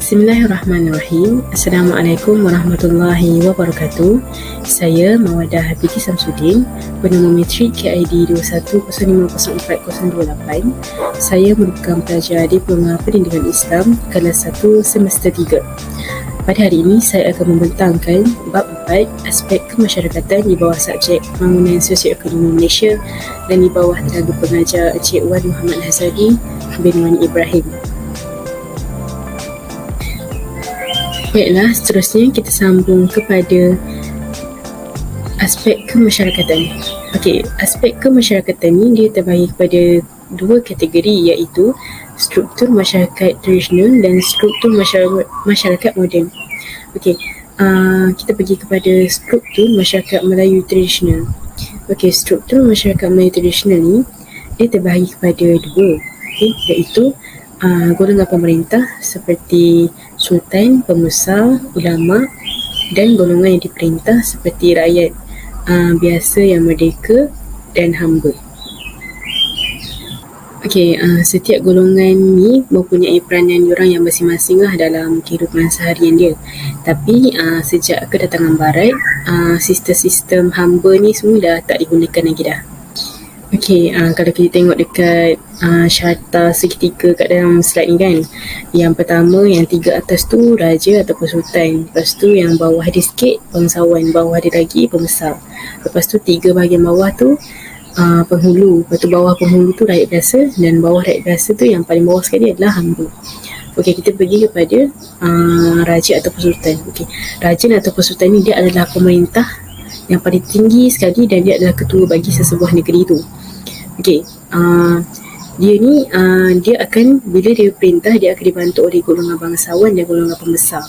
Bismillahirrahmanirrahim. Assalamualaikum warahmatullahi wabarakatuh. Saya Mawadah Hafidhi Samsudin, penemu matrik KID 21050428. Saya merupakan pelajar Diploma Pendidikan Islam kelas 1 semester 3. Pada hari ini saya akan membentangkan bab 4 aspek kemasyarakatan di bawah subjek Pembangunan Sosioekonomi Malaysia dan di bawah tenaga pengajar Encik Wan Muhammad Hazari bin Wan Ibrahim. Baiklah, seterusnya kita sambung kepada aspek kemasyarakatan. Okey, aspek kemasyarakatan ni dia terbahagi kepada dua kategori, iaitu struktur masyarakat tradisional dan struktur masyarakat moden. Okey, kita pergi kepada struktur masyarakat Melayu tradisional. Okey, struktur masyarakat Melayu tradisional ni dia terbahagi kepada dua, iaitu golongan pemerintah seperti sultan, pengusaha, ulama, dan golongan yang diperintah seperti rakyat biasa yang merdeka dan hamba. Okey, setiap golongan ni mempunyai peranan diorang yang masing-masing dalam kehidupan seharian dia. Tapi sejak kedatangan barat, sistem-sistem hamba ni semua dah tak digunakan lagi dah. Okey, kalau kita tengok dekat syarta seketika kat dalam slide ni kan, yang pertama, yang tiga atas tu raja ataupun sultan. Lepas tu yang bawah dia sikit bangsawan, bawah dia lagi pembesar. Lepas tu tiga bahagian bawah tu penghulu. Lepas tu bawah penghulu tu rakyat biasa, dan bawah rakyat biasa tu yang paling bawah sekali adalah hamba. Okey, kita pergi kepada raja ataupun sultan. Okey, raja ataupun sultan ni dia adalah pemerintah yang paling tinggi sekali dan dia adalah ketua bagi sesebuah negeri tu. Okey, dia ni dia akan, bila dia perintah, dia akan dibantu oleh golongan bangsawan dan golongan pembesar.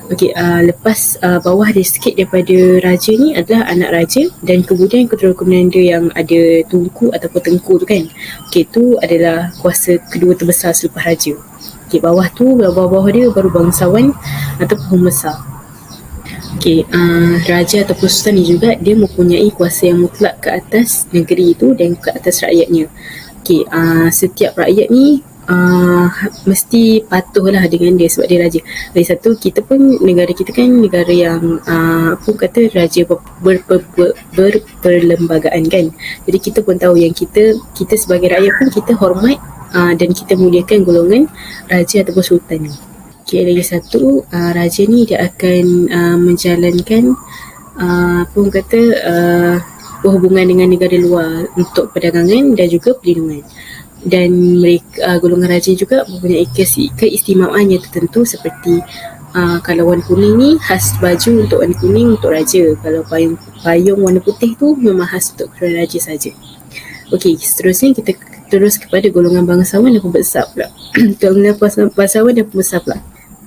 Okey, lepas bawah dia sikit daripada raja ni adalah anak raja, dan kemudian keturunan dia yang ada tunku ataupun tengku tu kan. Okey, tu adalah kuasa kedua terbesar selepas raja. Okey, bawah tu, bawah dia baru bangsawan ataupun pembesar. Okey, raja ataupun sultan ni juga dia mempunyai kuasa yang mutlak ke atas negeri itu dan ke atas rakyatnya. Okey, setiap rakyat ni mesti patuhlah dengan dia sebab dia raja. Lagi satu, kita pun, negara kita kan negara yang kata raja berperlembagaan kan. Jadi kita pun tahu yang kita sebagai rakyat pun kita hormat dan kita muliakan golongan raja ataupun sultan ni. Okay, lagi satu, raja ni dia akan menjalankan berhubungan dengan negara luar untuk perdagangan dan juga perlindungan. Dan mereka, golongan raja juga mempunyai keistimewaan yang tertentu, seperti kalau warna kuning ni khas baju untuk warna kuning untuk raja. Kalau payung warna putih tu memang khas untuk keturunan raja saja. Okey, seterusnya kita terus kepada golongan bangsawan dan pembesar pula. Golongan bangsawan dan pembesar pula.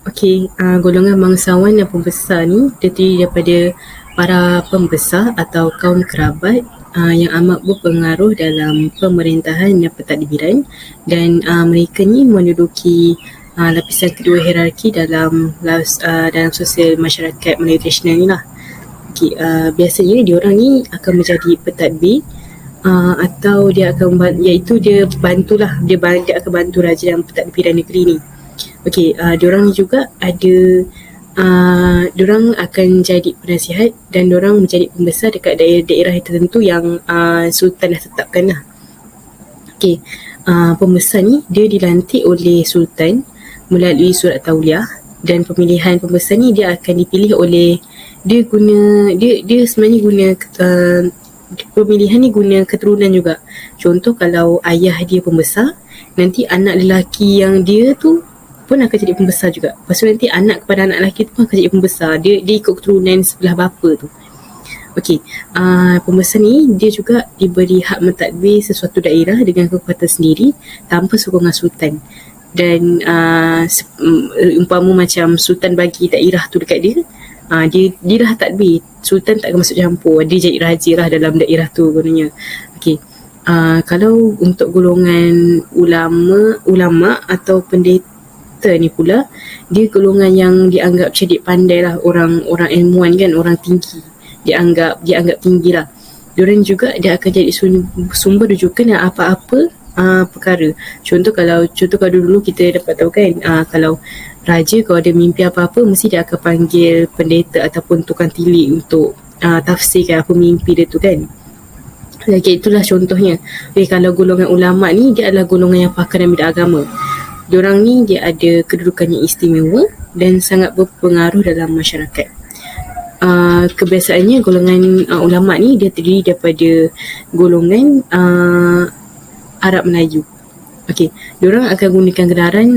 Okey, golongan bangsawan dan pembesar ni terdiri daripada para pembesar atau kaum kerabat yang amat berpengaruh dalam pemerintahan dan pentadbiran, dan mereka ni menduduki lapisan kedua hierarki dalam sosial masyarakat Melayu tradisional ni lah. Okey, biasanya diorang ni akan menjadi pentadbir atau dia akan, iaitu dia bantulah, dia akan bantu raja dalam pentadbiran negeri ni. Okey, diorang ni juga ada, diorang akan jadi penasihat dan diorang menjadi pembesar dekat daerah-daerah tertentu yang sultan dah tetapkan lah. Okey, pembesar ni dia dilantik oleh sultan melalui surat tauliah, dan pemilihan pembesar ni dia akan dipilih oleh, dia sebenarnya guna pemilihan ni guna keturunan juga. Contoh, kalau ayah dia pembesar, nanti anak lelaki yang dia tu pun akan jadi pembesar juga. Lepas tu nanti anak kepada anak lelaki tu pun akan jadi pembesar. Dia ikut keturunan sebelah bapa tu. Okey, pembesar ni dia juga diberi hak mentadbir sesuatu daerah dengan kekuatan sendiri tanpa sokongan sultan. Dan umpama macam sultan bagi daerah tu dekat dia, dia dah tadbir, sultan tak akan masuk campur, dia jadi raja lah dalam daerah tu gunanya. Okey, kalau untuk golongan ulama atau pendeta ni pula, dia golongan yang dianggap cerdik pandai lah, orang ilmuwan kan, orang tinggi, dianggap tinggi lah. Diorang juga dia akan jadi sumber rujukan dan apa-apa perkara. Contoh kalau dulu kita dapat tahu kan, kalau raja kalau ada mimpi apa-apa mesti dia akan panggil pendeta ataupun tukang tilik untuk tafsirkan apa mimpi dia tu kan. Okay, itulah contohnya. Okay, kalau golongan ulama ni dia adalah golongan yang pakar dalam bidang agama. Diorang ni dia ada kedudukan yang istimewa dan sangat berpengaruh dalam masyarakat. Kebiasaannya golongan ulama ni dia terdiri daripada golongan Arab Melayu. Okey, diorang akan gunakan gelaran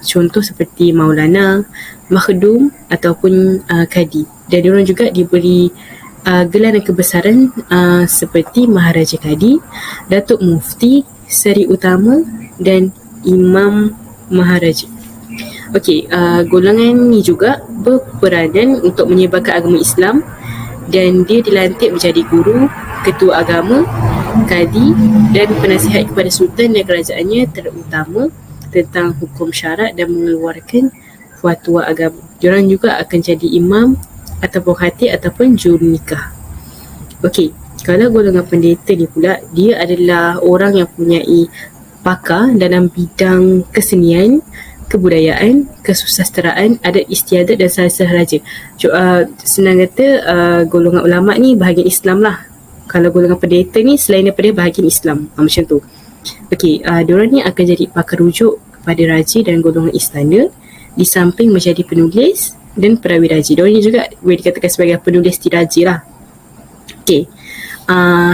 contoh seperti Maulana, Makhdum ataupun Kadi. Dan diorang juga diberi gelar dan kebesaran seperti Maharaja Kadi, Datuk Mufti, Seri Utama dan Imam Maharaja. Okey, golongan ni juga berperanan untuk menyebarkan agama Islam dan dia dilantik menjadi guru, ketua agama, kadi dan penasihat kepada sultan dan kerajaannya terutama tentang hukum syarak dan mengeluarkan fatwa agama. Diorang juga akan jadi imam ataupun khatib ataupun juru nikah. Okey, kalau golongan pendeta ni pula, dia adalah orang yang mempunyai pakar dalam bidang kesenian, kebudayaan, kesusasteraan, adat istiadat dan sains raja. Senang kata golongan ulama ni bahagian Islam lah. Kalau golongan pendeta ni selain daripada bahagian Islam, macam tu. Okey, diorang ni akan jadi pakar rujuk kepada raja dan golongan istana di samping menjadi penulis dan perawi raja. Diorang ni juga boleh dikatakan sebagai penulis diraja lah. Okey,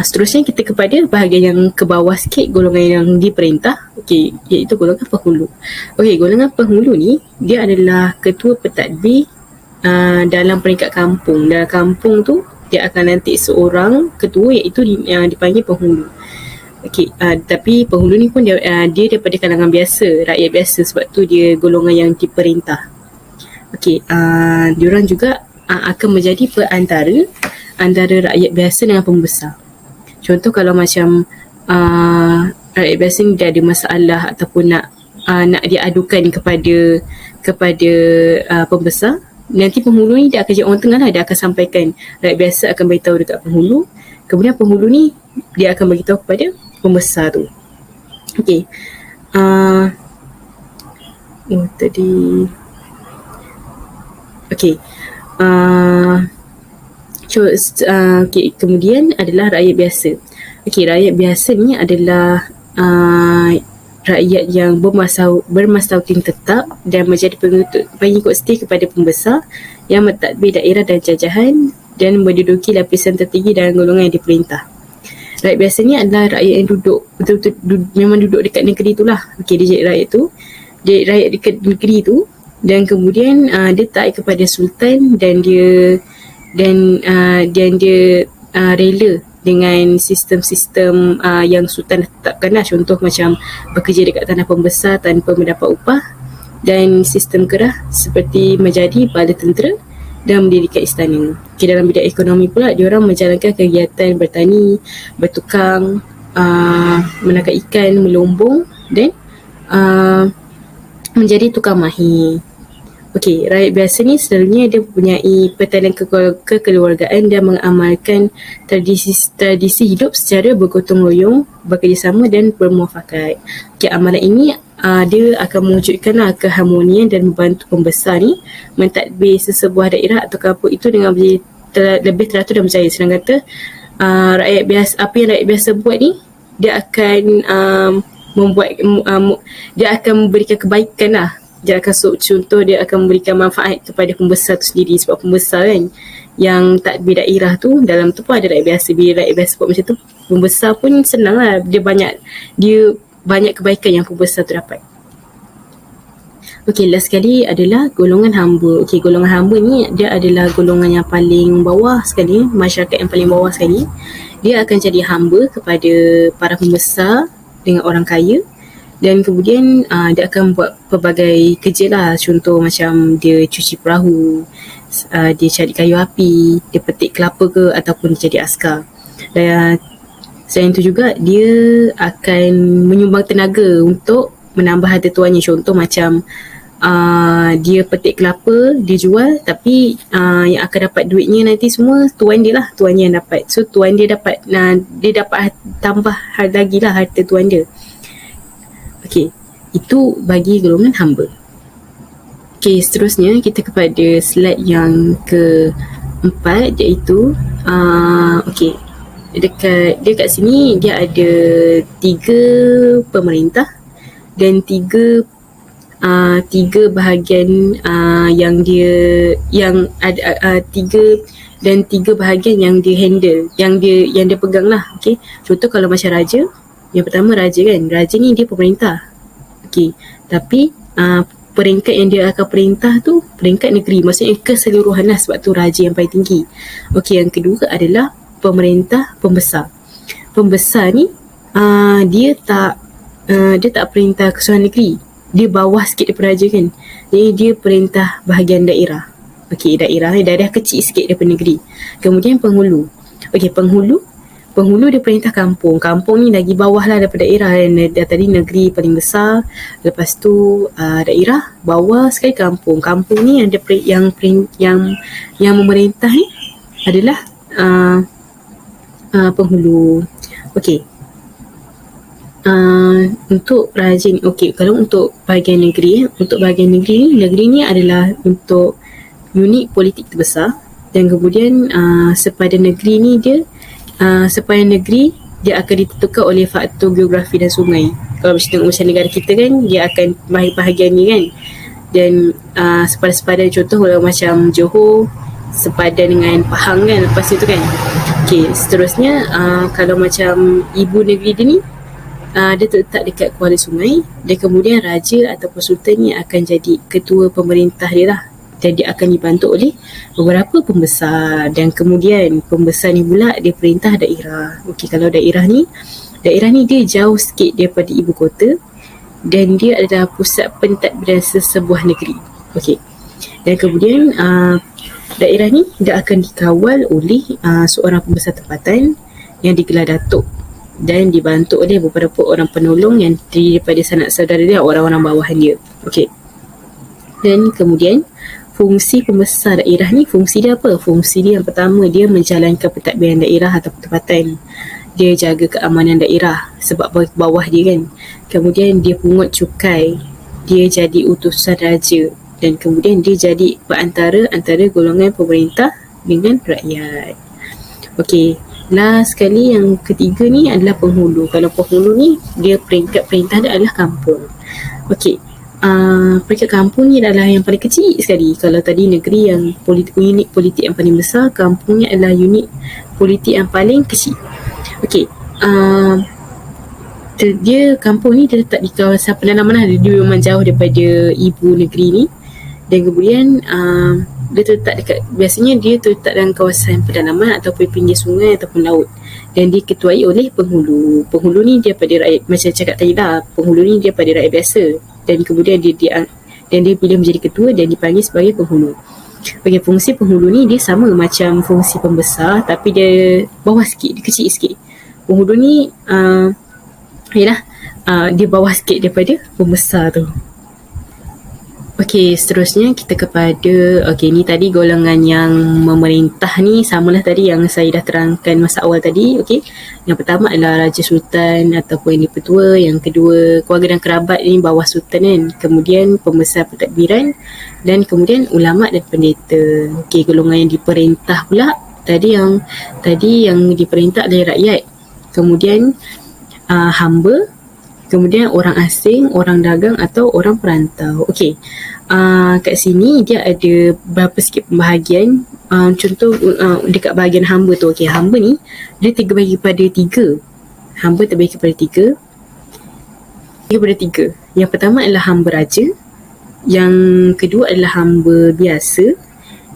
seterusnya kita kepada bahagian yang ke bawah sikit, golongan yang diperintah. Okey, iaitu golongan penghulu. Okey, golongan penghulu ni dia adalah ketua pentadbir dalam peringkat kampung. Dalam kampung tu dia akan lantik seorang ketua iaitu yang dipanggil penghulu. Okey, tapi penghulu ni pun dia daripada kalangan biasa, rakyat biasa, sebab tu dia golongan yang diperintah. Okey, diorang juga akan menjadi perantara antara rakyat biasa dengan pembesar. Contoh kalau macam rakyat biasa ni dia ada masalah ataupun nak diadukan kepada pembesar, nanti penghulu ni dia akan jadi orang tengah lah. Dia akan sampaikan, rakyat biasa akan beritahu dekat penghulu, kemudian penghulu ni dia akan beritahu kepada pembesar tu. Okey, okey, okay, kemudian adalah rakyat biasa. Okey, rakyat biasa ni adalah rakyat yang bermasaukin tetap dan menjadi pengikut setia kepada pembesar yang mentadbir daerah dan jajahan dan menduduki lapisan tertinggi dalam golongan yang diperintah. Rakyat biasa ni adalah rakyat yang betul-betul memang duduk dekat negeri tu lah. Okey, dia jadi rakyat tu, dia rakyat dekat negeri tu, dan kemudian dia taat kepada sultan dan dia rela dengan sistem-sistem yang sultan tetapkan lah. Contoh macam bekerja dekat tanah pembesar tanpa mendapat upah, dan sistem kerah seperti menjadi bala tentera dan mendirikan istana. Okay, dalam bidang ekonomi pula, diorang menjalankan kegiatan bertani, bertukang, menangkap ikan, melombong dan menjadi tukang mahir. Okey, rakyat biasa ni selalunya dia mempunyai pertanian kekeluargaan dan mengamalkan tradisi hidup secara bergotong royong, bekerjasama dan bermuafakat. Okey, amalan ini dia akan mewujudkan keharmonian dan membantu pembesar ni mentadbir sesebuah daerah atau kampung itu dengan lebih teratur dan berjaya. Senang kata, rakyat biasa, apa yang rakyat biasa buat ni, dia akan dia akan memberikan kebaikan lah. Dia akan contoh, dia akan memberikan manfaat kepada pembesar tu sendiri, sebab pembesar kan yang tadbir daerah tu, dalam tu pun ada rakyat biasa. Bila rakyat biasa buat macam tu, pembesar pun senang lah, dia banyak kebaikan yang pembesar tu dapat. Okey, last sekali adalah golongan hamba. Okey, golongan hamba ni dia adalah golongan yang paling bawah sekali, masyarakat yang paling bawah sekali. Dia akan jadi hamba kepada para pembesar dengan orang kaya, dan kemudian dia akan buat pelbagai kerja lah. Contoh macam dia cuci perahu, dia cari kayu api, dia petik kelapa ke, ataupun dia jadi askar. Dan selain itu juga dia akan menyumbang tenaga untuk menambah harta tuannya. Contoh macam dia petik kelapa, dia jual, tapi yang akan dapat duitnya nanti semua tuan dia lah, tuannya yang dapat. So tuan dia dapat tambah lagi lah harta tuan dia. Okey, itu bagi golongan hamba. Okey, seterusnya kita kepada slide yang keempat, iaitu okey, dekat sini dia ada 3 pemerintah dan 3 bahagian yang ada 3 bahagian yang dia handle, yang dia pegang lah. Okey, contoh kalau macam raja, yang pertama raja kan, raja ni dia pemerintah. Okey, tapi peringkat yang dia akan perintah tu peringkat negeri, maksudnya keseluruhan lah, sebab tu raja yang paling tinggi. Okey, yang kedua adalah pemerintah pembesar. Pembesar ni dia tak perintah keseluruhan negeri, dia bawah sikit daripada raja kan, jadi dia perintah bahagian daerah. Okey, daerah kecil sikit daripada negeri. Kemudian penghulu. Okey, penghulu dia perintah kampung. Kampung ni lagi bawah lah daripada daerah. Tadi negeri paling besar, lepas tu daerah, bawah sekali kampung. Kampung ni yang memerintah ni adalah penghulu. Okey. Untuk raja ni, okey, kalau untuk bahagian negeri ni adalah untuk unit politik terbesar. Dan kemudian sepadan negeri ni sepadan negeri dia akan ditentukan oleh faktor geografi dan sungai. Kalau macam negara kita kan, dia akan bahagian ni kan. Dan sepadan contoh kalau macam Johor sepadan dengan Pahang kan, lepas itu kan. Okey, seterusnya kalau macam ibu negeri dia ni dia terletak dekat Kuala Sungai, dan kemudian raja ataupun sultan ni akan jadi ketua pemerintah dia lah, dan dia akan dibantu oleh beberapa pembesar. Dan kemudian pembesar ni pula dia perintah daerah. Okey, kalau daerah ni dia jauh sikit daripada ibu kota, dan dia adalah pusat pentadbiran sebuah negeri. Okey, dan kemudian daerah ni dia akan dikawal oleh seorang pembesar tempatan yang digelar datuk, dan dibantu oleh beberapa orang penolong yang terdiri daripada sanak saudara dia, orang-orang bawahan dia. Okey, dan kemudian fungsi pembesar daerah ni, fungsi dia apa? Fungsi dia yang pertama, dia menjalankan pentadbiran daerah atau tempatan. Dia jaga keamanan daerah sebab bawah dia kan. Kemudian dia pungut cukai, dia jadi utusan raja, dan kemudian dia jadi perantara antara golongan pemerintah dengan rakyat. Okey, last sekali yang ketiga ni adalah penghulu. Kalau penghulu ni dia peringkat perintah dia adalah kampung. Okey, peringkat kampung ni adalah yang paling kecil sekali. Kalau tadi negeri yang unit politik yang paling besar, kampung ni adalah unit politik yang paling kecil. Okey, dia kampung ni dia letak di kawasan pedalaman lah. Dia memang jauh daripada ibu negeri ni, dan kemudian dia terletak dekat, biasanya dia terletak dalam kawasan pedalaman ataupun pinggir sungai ataupun laut, dan diketuai oleh penghulu. Penghulu ni dia pada rakyat, macam cakap tadi lah, penghulu ni dia pada rakyat biasa, dan kemudian dia bila menjadi ketua dan dipanggil sebagai penghulu. Okey, fungsi penghulu ni dia sama macam fungsi pembesar, tapi dia bawah sikit, dia kecil sikit. Penghulu ni dia bawah sikit daripada pembesar tu. Okey, seterusnya kita kepada, okey, ni tadi golongan yang memerintah ni samalah tadi yang saya dah terangkan masa awal tadi. Okey, yang pertama adalah Raja Sultan ataupun yang dipertua. Yang kedua, keluarga dan kerabat ni bawah sultan kan. Kemudian pembesar pentadbiran, dan kemudian ulama dan pendeta. Okey, golongan yang diperintah pula tadi yang diperintah oleh rakyat. Kemudian hamba, kemudian orang asing, orang dagang atau orang perantau. Okey, kat sini dia ada berapa sikit pembahagian. Contoh dekat bahagian hamba tu. Okey, hamba ni dia terbagi pada 3. Hamba terbagi kepada 3. Yang pertama adalah hamba raja, yang kedua adalah hamba biasa,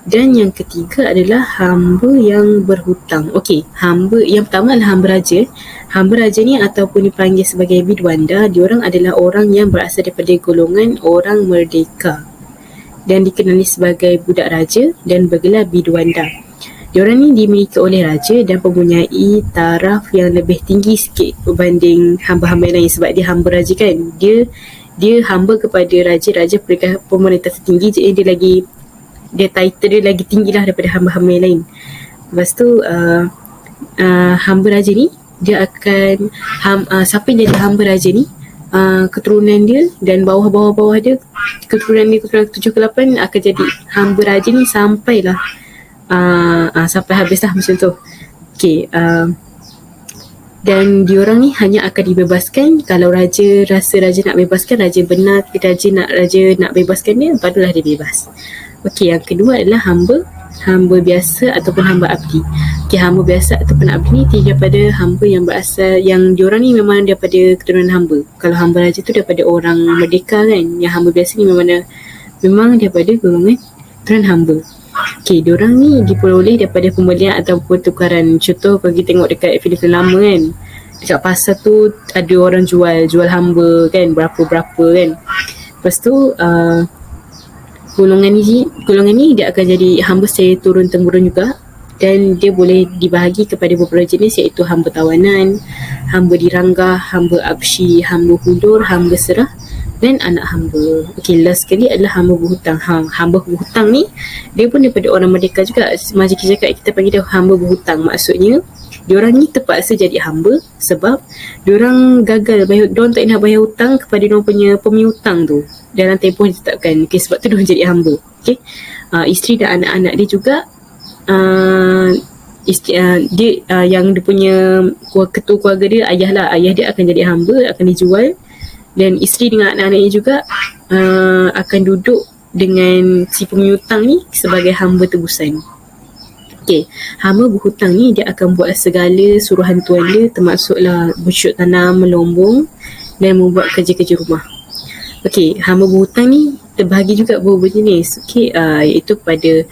dan yang ketiga adalah hamba yang berhutang. Okey, hamba yang pertama adalah hamba raja. Hamba raja ni ataupun dipanggil sebagai bidwanda, diorang adalah orang yang berasal daripada golongan orang merdeka dan dikenali sebagai budak raja dan bergelar bidwanda. Diorang ni dimiliki oleh raja dan mempunyai taraf yang lebih tinggi sikit berbanding hamba-hamba lain, sebab dia hamba raja kan. Dia hamba kepada raja peringkat pemerintah tertinggi, jadi dia title dia lagi tinggi lah daripada hamba-hamba yang lain. Lepas tu hamba raja ni dia akan siapa yang jadi hamba raja ni, keturunan dia dan bawah dia, keturunan keturunan 7 ke 8 akan jadi hamba raja ni sampailah sampai habis lah macam tu. Okay, dan diorang ni hanya akan dibebaskan kalau raja rasa raja nak bebaskan, raja benar raja nak bebaskan dia, barulah dia bebas. Okey, yang kedua adalah hamba biasa ataupun hamba abdi. Okey, hamba biasa ataupun abdi ni daripada hamba yang berasal, yang diorang ni memang daripada keturunan hamba. Kalau hamba raja tu daripada orang merdeka kan, yang hamba biasa ni memang daripada golongan keturunan hamba. Okey, diorang ni diperoleh daripada pembelian atau pertukaran. Contoh kalau kita tengok dekat filem lama kan, dekat pasar tu ada orang jual hamba kan, berapa-berapa kan. Lepas tu golongan ni dia akan jadi hamba secara turun-temurun juga, dan dia boleh dibahagi kepada beberapa jenis, iaitu hamba tawanan, hamba diranggah, hamba absyi, hamba hulur, hamba serah dan anak hamba. Okey, last sekali adalah hamba berhutang. Hamba berhutang ni dia pun daripada orang merdeka juga. Macam kita cakap, kita panggil dia hamba berhutang. Maksudnya diorang ni terpaksa jadi hamba sebab diorang gagal bayar, diorang tak nak bayar hutang kepada diorang punya pemiutang tu dalam tempoh ditetapkan. Okey, sebab tu diorang jadi hamba. Okey, isteri dan anak-anak dia juga yang dia punya ketua keluarga dia, ayah dia akan jadi hamba, akan dijual. Dan isteri dengan anak-anaknya juga akan duduk dengan si pemiutang ni sebagai hamba tebusan. Okey, hamba berhutang ni dia akan buat segala suruhan tuan dia, termasuklah bercucuk tanam, melombong dan membuat kerja-kerja rumah. Okey, hamba berhutang ni terbahagi juga beberapa jenis. Okey, iaitu kepada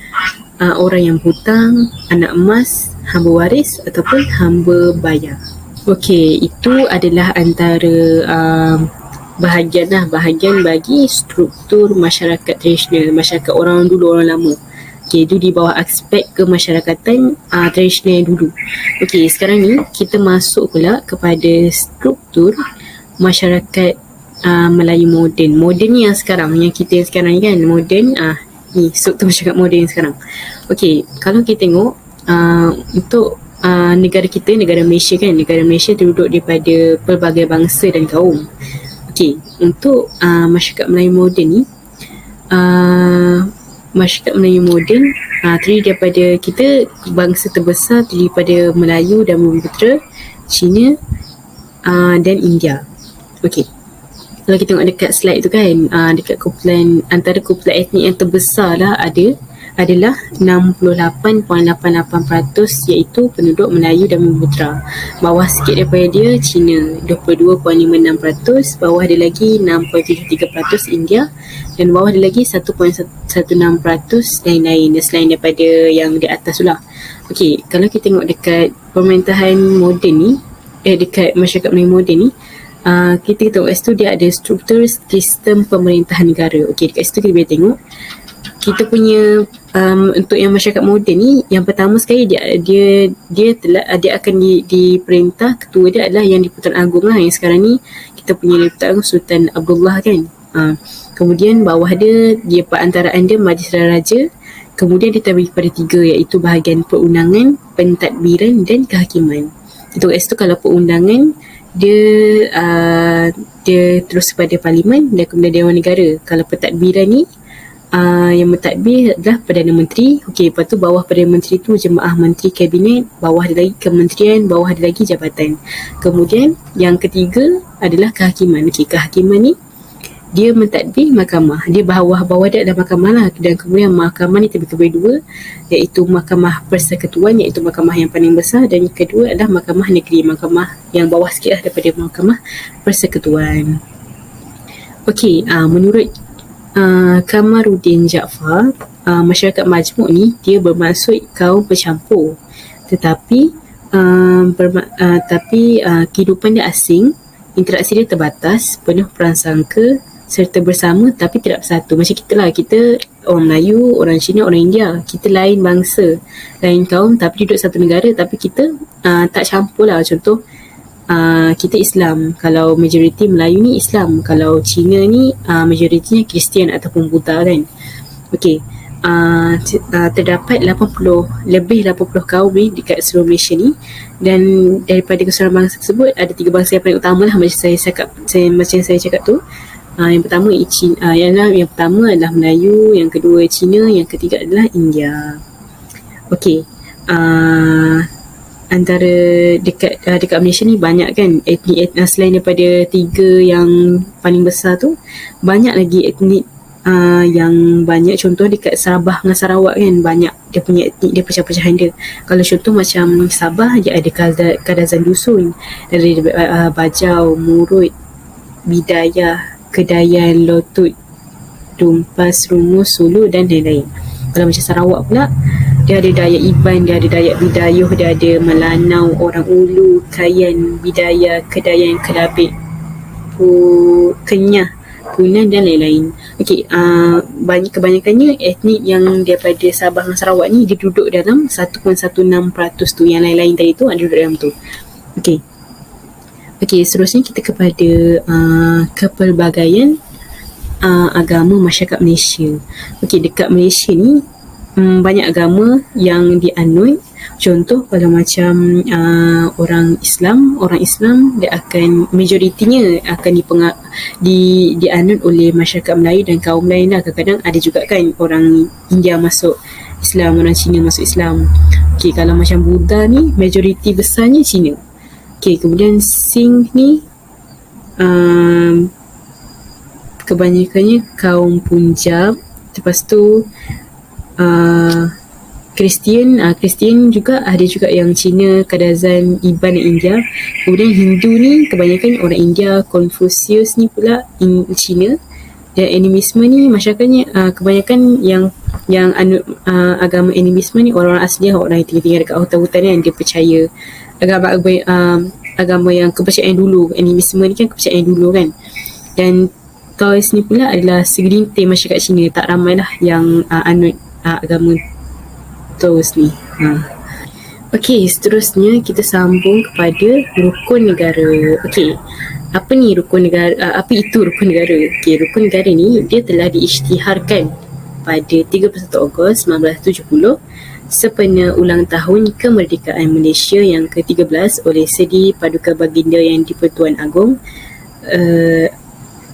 orang yang berhutang, anak emas, hamba waris ataupun hamba bayar. Okey, itu adalah antara bahagian bagi struktur masyarakat tradisional, masyarakat orang dulu, orang lama. Okey, itu di bawah aspek kemasyarakatan tradisional dulu. Okey, sekarang ni kita masuk pula kepada struktur masyarakat Melayu moden. Moden ni yang sekarang, yang kita sekarang ni kan, moden. Ni struktur masyarakat moden sekarang. Okey, kalau kita tengok untuk negara kita, negara Malaysia kan, negara Malaysia terduduk daripada pelbagai bangsa dan kaum. Okey, untuk masyarakat Melayu moden ni, masyarakat Melayu moden terdiri daripada, kita bangsa terbesar terdiri daripada Melayu dan Bumiputera, Cina dan India. Okey, kalau kita tengok dekat slide tu kan, dekat kumpulan, antara kumpulan etnik yang terbesar lah adalah 68.88% iaitu penduduk Melayu dan Bumiputera. Bawah sikit daripada dia Cina 22.56%, bawah dia lagi 6.73% India, dan bawah dia lagi 1.16% lain-lain selain daripada yang di atas tu lah. Okey, kalau kita tengok dekat pemerintahan moden ni, dekat masyarakat Melayu moden ni, kita tengok kat situ dia ada struktur sistem pemerintahan negara. Okey, dekat situ kita boleh tengok kita punya untuk yang masyarakat moden ni, yang pertama sekali dia akan diperintah, ketua dia adalah yang di-Pertuan Agong lah, yang sekarang ni kita punya di-Pertuan Agong Sultan Abdullah kan. Kemudian bawah dia perantaraan dia Majlis Raja. Kemudian dia terbagi kepada 3, iaitu bahagian perundangan, pentadbiran dan kehakiman. Itu kat situ kalau perundangan dia terus kepada Parlimen dan kemudian Dewan Negara. Kalau pentadbiran ni yang mentadbir adalah Perdana Menteri. Okey, lepas tu bawah Perdana Menteri tu jemaah menteri kabinet, bawah ada lagi kementerian, bawah ada lagi jabatan. Kemudian yang ketiga adalah kehakiman. Okey, kehakiman ni dia mentadbir mahkamah. Dia bawah dia adalah mahkamah lah, dan kemudian mahkamah ni terbagi kepada 2, iaitu mahkamah persekutuan, iaitu mahkamah yang paling besar, dan yang kedua adalah mahkamah negeri, mahkamah yang bawah sikit lah daripada mahkamah persekutuan. Okey, menurut Kamaruddin Jaafar, masyarakat majmuk ni dia bermaksud kaum bercampur, tetapi kehidupan dia asing, interaksi dia terbatas, penuh prasangka serta bersama tapi tidak bersatu. Macam kita lah, kita orang Melayu, orang Cina, orang India, kita lain bangsa, lain kaum tapi duduk satu negara, tapi kita tak campur lah. Contoh kita Islam, kalau majoriti Melayu ni Islam, kalau Cina ni majoritinya Kristian ataupun Buddha kan. Okey, terdapat 80 kaum ni dekat seluruh Malaysia ni, dan daripada keseluruhan bangsa tersebut ada 3 bangsa yang paling utama lah macam saya cakap tu. Yang pertama yang pertama adalah Melayu, yang kedua Cina, yang ketiga adalah India. Okey, antara dekat Malaysia ni banyak kan etnik selain daripada 3 yang paling besar tu, banyak lagi etnik yang banyak. Contoh dekat Sabah dengan Sarawak kan, banyak dia punya etnik, dia pecah-pecahan dia. Kalau contoh macam Sabah, dia ada Kadazan Dusun, ada Bajau, Murut, Bidayah, Kedayan, Lotut, Dumpas, Rumus, Sulu dan lain-lain. Kalau macam Sarawak pula, dia ada Dayak Iban, dia ada Dayak Bidayuh, dia ada Melanau, Orang Ulu, Kayan, Bidayah, Kedayan, Kelabit, Kenyah, Punan dan lain-lain. Okey, kebanyakannya etnik yang daripada Sabah dan Sarawak ni dia duduk dalam 1.16% tu. Yang lain-lain tadi tu ada duduk dalam tu. Okey, seterusnya kita kepada kepelbagaian agama masyarakat Malaysia. Okey, dekat Malaysia ni banyak agama yang dianut. Contoh kalau macam orang Islam dia akan majoritinya akan dianut oleh masyarakat Melayu dan kaum lain lah. Kadang-kadang ada juga kan orang India masuk Islam, orang Cina masuk Islam. Okey, kalau macam Buddha ni majoriti besarnya Cina. Okey, kemudian Sikh ni kebanyakannya kaum Punjab. Lepas tu Kristian juga ada juga yang Cina, Kadazan, Iban dan India. Kemudian Hindu ni kebanyakan orang India, Confucius ni pula Cina. Dan animisme ni masyarakatnya kebanyakan yang anut agama animisme ni orang asli, orang yang tinggal dekat hutan-hutan kan. Dia percaya agama yang kepercayaan dulu. Animisme ni kan kepercayaan dulu kan. Dan Taoist ni pula adalah segelintir masyarakat Cina, tak ramai lah yang anut agama Taoist ni. Okey, seterusnya kita sambung kepada rukun negara. Okey, apa ni rukun negara? Apa itu rukun negara? Okey, rukun negara ni dia telah diisytiharkan pada 31 Ogos 1970 sempena ulang tahun kemerdekaan Malaysia yang ke-13 oleh Sedi Paduka Baginda Yang di-Pertuan Agong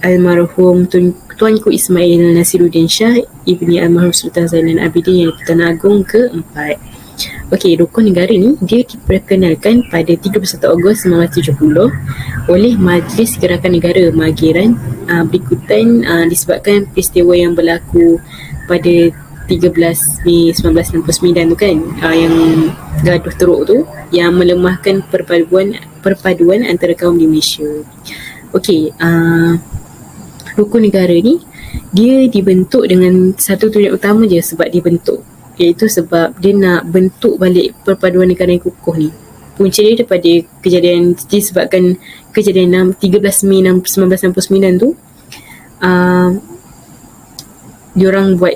Almarhum Tuanku Ismail Nasiruddin Shah ibni Almarhum Sultan Zainal Abidin Yang di-Pertuan Agong ke-4. Okey, rukun negara ni dia diperkenalkan pada 31 Ogos 1970 oleh Majlis Gerakan Negara Mageran berikutan disebabkan peristiwa yang berlaku pada 13 Mei 1969 tu kan, yang gaduh teruk tu yang melemahkan perpaduan antara kaum di Malaysia. Okey, rukun negara ni dia dibentuk dengan satu tujuan utama je sebab dibentuk, iaitu sebab dia nak bentuk balik perpaduan negara yang kukuh ni. Punca dia daripada disebabkan kejadian 13 Mei 1969 tu, diorang buat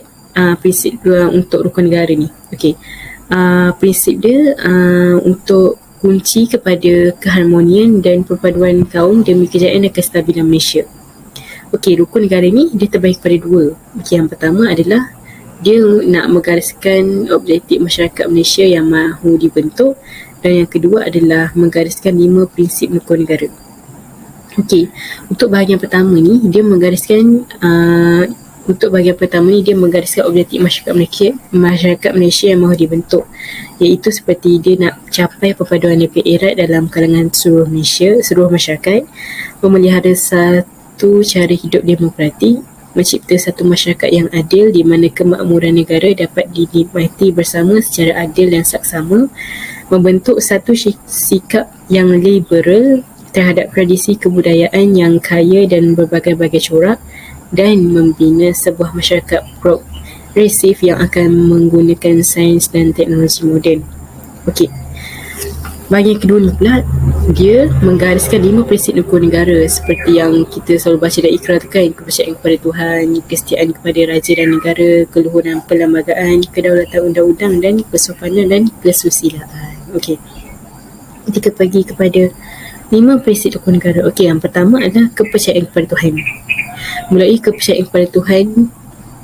prinsip untuk rukun negara ni. Okey, prinsip dia untuk kunci kepada keharmonian dan perpaduan kaum demi kejayaan dan kestabilan Malaysia. Okey, rukun negara ni dia terbagi kepada 2. Okey, yang pertama adalah dia nak menggariskan objektif masyarakat Malaysia yang mahu dibentuk, dan yang kedua adalah menggariskan 5 prinsip rukun negara. Okey, untuk bahagian pertama ni dia menggariskan objektif masyarakat Malaysia yang mahu dibentuk, iaitu seperti dia nak capai perpaduan yang erat dalam kalangan seluruh masyarakat, memelihara satu cara hidup demokratik, mencipta satu masyarakat yang adil di mana kemakmuran negara dapat dinikmati bersama secara adil dan saksama, membentuk satu sikap yang liberal terhadap tradisi kebudayaan yang kaya dan berbagai-bagai corak, dan membina sebuah masyarakat progresif yang akan menggunakan sains dan teknologi moden. Okey, bahagian kedua ni pula dia menggariskan 5 prinsip rukun negara seperti yang kita selalu baca dalam ikrar tu kan: kepercayaan kepada Tuhan, kesetiaan kepada raja dan negara, keluhuran perlembagaan, kedaulatan undang-undang dan kesopanan dan kesusilaan. Okey, kita pergi kepada 5 prinsip rukun negara. Okey, yang pertama adalah kepercayaan kepada Tuhan. Mulai kepercayaan kepada Tuhan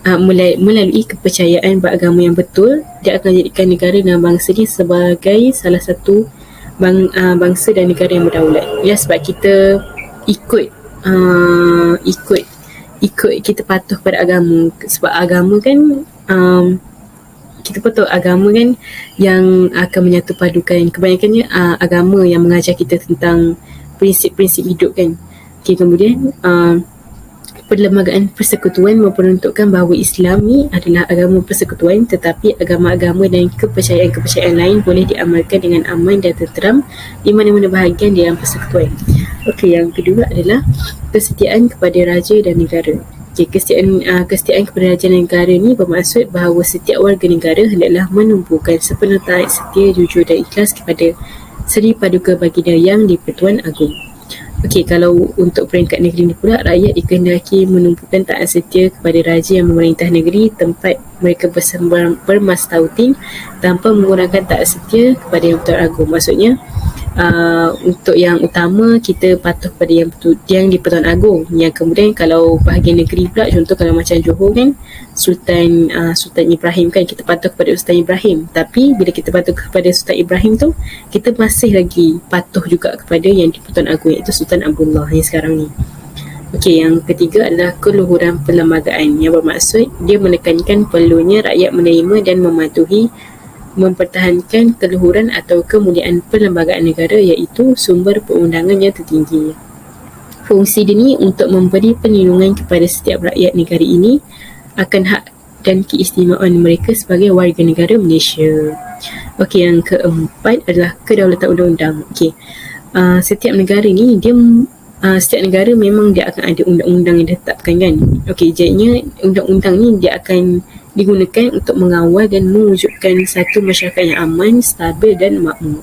melalui kepercayaan beragama yang betul, dia akan jadikan negara dan bangsa ni sebagai salah satu bangsa dan negara yang berdaulat. Ya, sebab kita ikut kita patuh pada agama. Sebab agama kan kita patuh agama kan yang akan menyatu padukan. Kebanyakannya agama yang mengajar kita tentang prinsip-prinsip hidup kan. Okay, kemudian Perlembagaan Persekutuan memperuntukkan bahawa Islam ni adalah agama persekutuan, tetapi agama-agama dan kepercayaan-kepercayaan lain boleh diamalkan dengan aman dan tenteram di mana-mana bahagian dalam persekutuan. Okey, yang kedua adalah kesetiaan kepada raja dan negara. Okay, kesetiaan kepada raja dan negara ni bermaksud bahawa setiap warga negara hendaklah menumpukan sepenuh taat, setia, jujur dan ikhlas kepada Seri Paduka Baginda Yang di-Pertuan Agong. Okey, kalau untuk peringkat negeri ni pula, rakyat dikehendaki menumpukan taat setia kepada raja yang memerintah negeri tempat mereka bermastautin tanpa mengurangkan taat setia kepada Yang Pertuan Agong. Maksudnya untuk yang utama kita patuh pada yang di-Pertuan Agong. Yang kemudian kalau bahagian negeri pula, contoh kalau macam Johor kan, Sultan Ibrahim kan, kita patuh kepada Sultan Ibrahim. Tapi bila kita patuh kepada Sultan Ibrahim tu, kita masih lagi patuh juga kepada yang di-Pertuan Agong, iaitu Sultan Abdullah yang sekarang ni. Okey, yang ketiga adalah keluhuran perlembagaan, yang bermaksud dia menekankan perlunya rakyat menerima dan mempertahankan keluhuran atau kemuliaan perlembagaan negara, iaitu sumber perundangan yang tertinggi. Fungsi dia ni untuk memberi perlindungan kepada setiap rakyat negara ini akan hak dan keistimewaan mereka sebagai warga negara Malaysia. Okey, yang keempat adalah kedaulatan undang-undang. Okey, setiap negara ni setiap negara memang dia akan ada undang-undang yang ditetapkan kan. Okey, jadinya undang-undang ni dia akan digunakan untuk mengawal dan mewujudkan satu masyarakat yang aman, stabil dan makmur.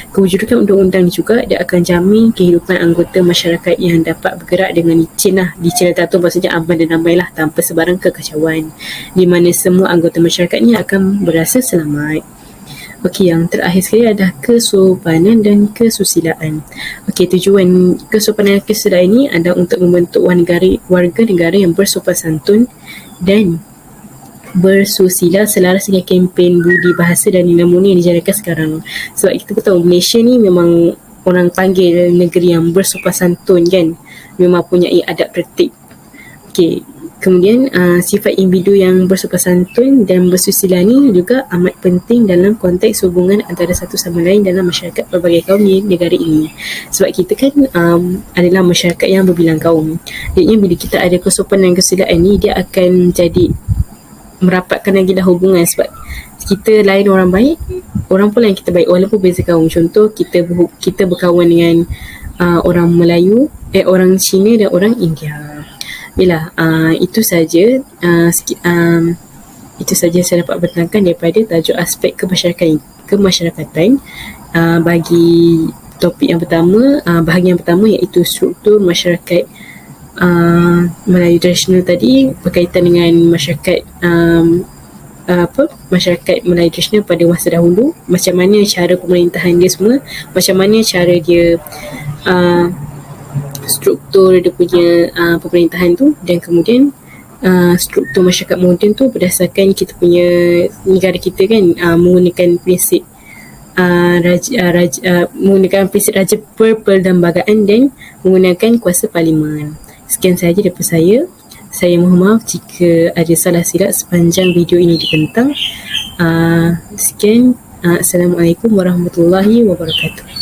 Kewujudan undang-undang juga dia akan jamin kehidupan anggota masyarakat yang dapat bergerak dengan licin lah. Licin dan teratur maksudnya aman dan damai lah, tanpa sebarang kekacauan, di mana semua anggota masyarakat ni akan berasa selamat. Okey, yang terakhir sekali adalah kesopanan dan kesusilaan. Okey, tujuan kesopanan dan kesusilaan ini adalah untuk membentuk warga negara yang bersopan santun dan bersusila selaras dengan kempen budi bahasa dan nilai mulia yang dijalankan sekarang. Sebab kita tahu Malaysia ni memang orang panggil negeri yang bersopan santun kan, memang punya adab tertib. Okey, kemudian sifat individu yang bersopan santun dan bersusila ni juga amat penting dalam konteks hubungan antara satu sama lain dalam masyarakat berbagai kaum di negara ini. Sebab kita kan adalah masyarakat yang berbilang kaum. Jadinya bila kita ada kesopanan dan kesusilaan ni, dia akan jadi merapatkan lagi dah hubungan. Sebab kita lain orang baik, orang pula yang kita baik walaupun beza kaum. Contoh kita berkawan dengan orang Melayu, orang Cina dan orang India. Yalah, itu saja saya dapat bertangkan daripada tajuk aspek kemasyarakatan bagi topik yang pertama, bahagian pertama, iaitu struktur masyarakat Melayu tradisional tadi, berkaitan dengan masyarakat masyarakat Melayu tradisional pada masa dahulu, macam mana cara pemerintahan dia semua, macam mana cara dia struktur dia punya pemerintahan tu, dan kemudian struktur masyarakat moden tu berdasarkan kita punya negara kita kan menggunakan prinsip menggunakan prinsip raja perlembagaan dan menggunakan kuasa parlimen. Sekian sahaja daripada saya. Saya mohon maaf jika ada salah silap sepanjang video ini dibentang. Sekian. Assalamualaikum warahmatullahi wabarakatuh.